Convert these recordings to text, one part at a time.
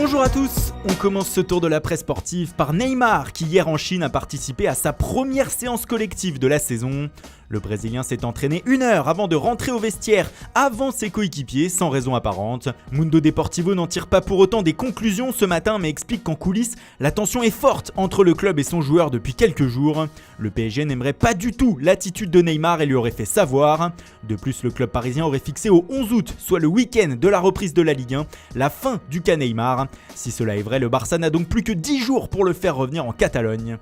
Bonjour à tous, on commence ce tour de la presse sportive par Neymar qui hier en Chine a participé à sa première séance collective de la saison. Le Brésilien s'est entraîné 1 heure avant de rentrer au vestiaire avant ses coéquipiers sans raison apparente. Mundo Deportivo n'en tire pas pour autant des conclusions ce matin mais explique qu'en coulisses, la tension est forte entre le club et son joueur depuis quelques jours. Le PSG n'aimerait pas du tout l'attitude de Neymar et lui aurait fait savoir. De plus, le club parisien aurait fixé au 11 août, soit le week-end de la reprise de la Ligue 1, la fin du cas Neymar. Si cela est vrai, le Barça n'a donc plus que 10 jours pour le faire revenir en Catalogne.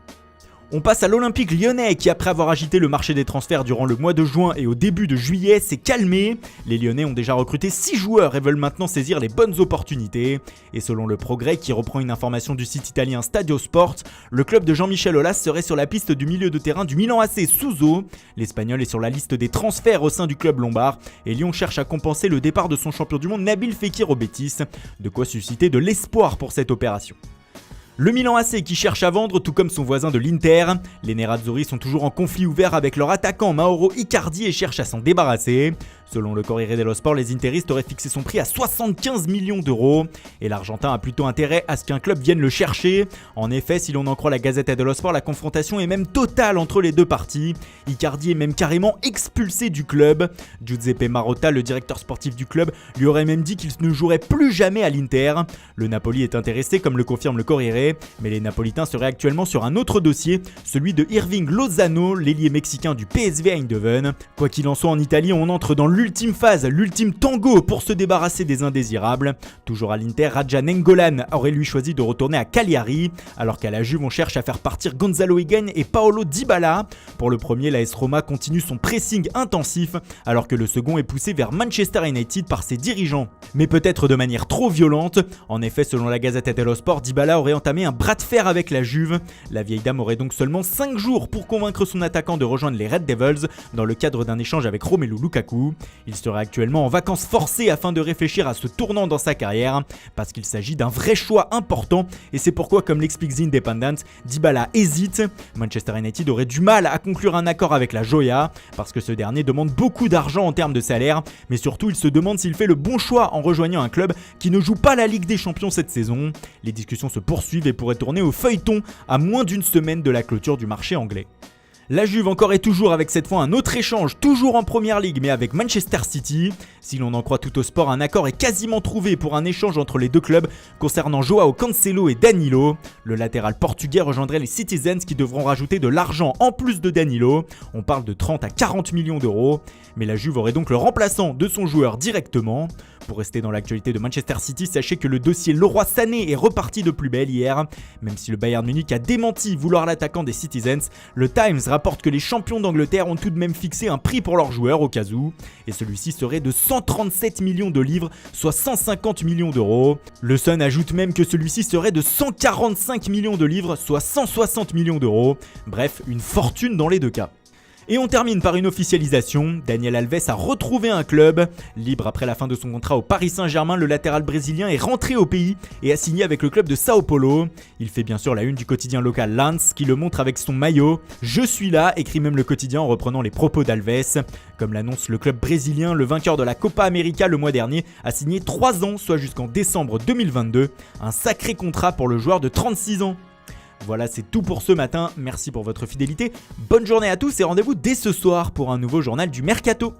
On passe à l'Olympique lyonnais qui, après avoir agité le marché des transferts durant le mois de juin et au début de juillet, s'est calmé. Les Lyonnais ont déjà recruté 6 joueurs et veulent maintenant saisir les bonnes opportunités. Et selon le Progrès, qui reprend une information du site italien Stadio Sport, le club de Jean-Michel Aulas serait sur la piste du milieu de terrain du Milan AC Suso. L'Espagnol est sur la liste des transferts au sein du club lombard et Lyon cherche à compenser le départ de son champion du monde Nabil Fekir au Betis. De quoi susciter de l'espoir pour cette opération. Le Milan AC qui cherche à vendre tout comme son voisin de l'Inter. Les Nerazzurri sont toujours en conflit ouvert avec leur attaquant Mauro Icardi et cherchent à s'en débarrasser. Selon le Corriere dello Sport, les interistes auraient fixé son prix à 75 millions d'euros. Et l'Argentin a plutôt intérêt à ce qu'un club vienne le chercher. En effet, si l'on en croit la Gazzetta dello Sport, la confrontation est même totale entre les deux parties. Icardi est même carrément expulsé du club. Giuseppe Marotta, le directeur sportif du club, lui aurait même dit qu'il ne jouerait plus jamais à l'Inter. Le Napoli est intéressé, comme le confirme le Corriere, mais les Napolitains seraient actuellement sur un autre dossier, celui de Irving Lozano, l'ailier mexicain du PSV Eindhoven. Quoi qu'il en soit, en Italie, on entre dans l'ultime phase, l'ultime tango pour se débarrasser des indésirables. Toujours à l'Inter, Radja Nainggolan aurait lui choisi de retourner à Cagliari, alors qu'à la Juve on cherche à faire partir Gonzalo Higuain et Paolo Dybala. Pour le premier, l'AS Roma continue son pressing intensif, alors que le second est poussé vers Manchester United par ses dirigeants. Mais peut-être de manière trop violente. En effet, selon la Gazzetta dello Sport, Dybala aurait entamé un bras de fer avec la Juve. La vieille dame aurait donc seulement 5 jours pour convaincre son attaquant de rejoindre les Red Devils dans le cadre d'un échange avec Romelu Lukaku. Il serait actuellement en vacances forcées afin de réfléchir à ce tournant dans sa carrière, parce qu'il s'agit d'un vrai choix important et c'est pourquoi, comme l'explique The Independent, Dybala hésite. Manchester United aurait du mal à conclure un accord avec la Joya, parce que ce dernier demande beaucoup d'argent en termes de salaire, mais surtout il se demande s'il fait le bon choix en rejoignant un club qui ne joue pas la Ligue des Champions cette saison. Les discussions se poursuivent et pourraient tourner au feuilleton à moins d'une semaine de la clôture du marché anglais. La Juve encore et toujours avec cette fois un autre échange, toujours en Première Ligue mais avec Manchester City. Si l'on en croit tout au sport, un accord est quasiment trouvé pour un échange entre les deux clubs concernant Joao Cancelo et Danilo. Le latéral portugais rejoindrait les Citizens qui devront rajouter de l'argent en plus de Danilo. On parle de 30 à 40 millions d'euros. Mais la Juve aurait donc le remplaçant de son joueur directement. Pour rester dans l'actualité de Manchester City, sachez que le dossier Leroy Sané est reparti de plus belle hier. Même si le Bayern Munich a démenti vouloir l'attaquant des Citizens, le Times rapporte que les champions d'Angleterre ont tout de même fixé un prix pour leur joueur au cas où. Et celui-ci serait de 137 millions de livres, soit 150 millions d'euros. Le Sun ajoute même que celui-ci serait de 145 millions de livres, soit 160 millions d'euros. Bref, une fortune dans les deux cas. Et on termine par une officialisation. Daniel Alves a retrouvé un club. Libre après la fin de son contrat au Paris Saint-Germain, le latéral brésilien est rentré au pays et a signé avec le club de Sao Paulo. Il fait bien sûr la une du quotidien local Lance qui le montre avec son maillot. « Je suis là », écrit même le quotidien en reprenant les propos d'Alves. Comme l'annonce le club brésilien, le vainqueur de la Copa América le mois dernier a signé 3 ans, soit jusqu'en décembre 2022. Un sacré contrat pour le joueur de 36 ans. Voilà, c'est tout pour ce matin. Merci pour votre fidélité. Bonne journée à tous et rendez-vous dès ce soir pour un nouveau journal du Mercato.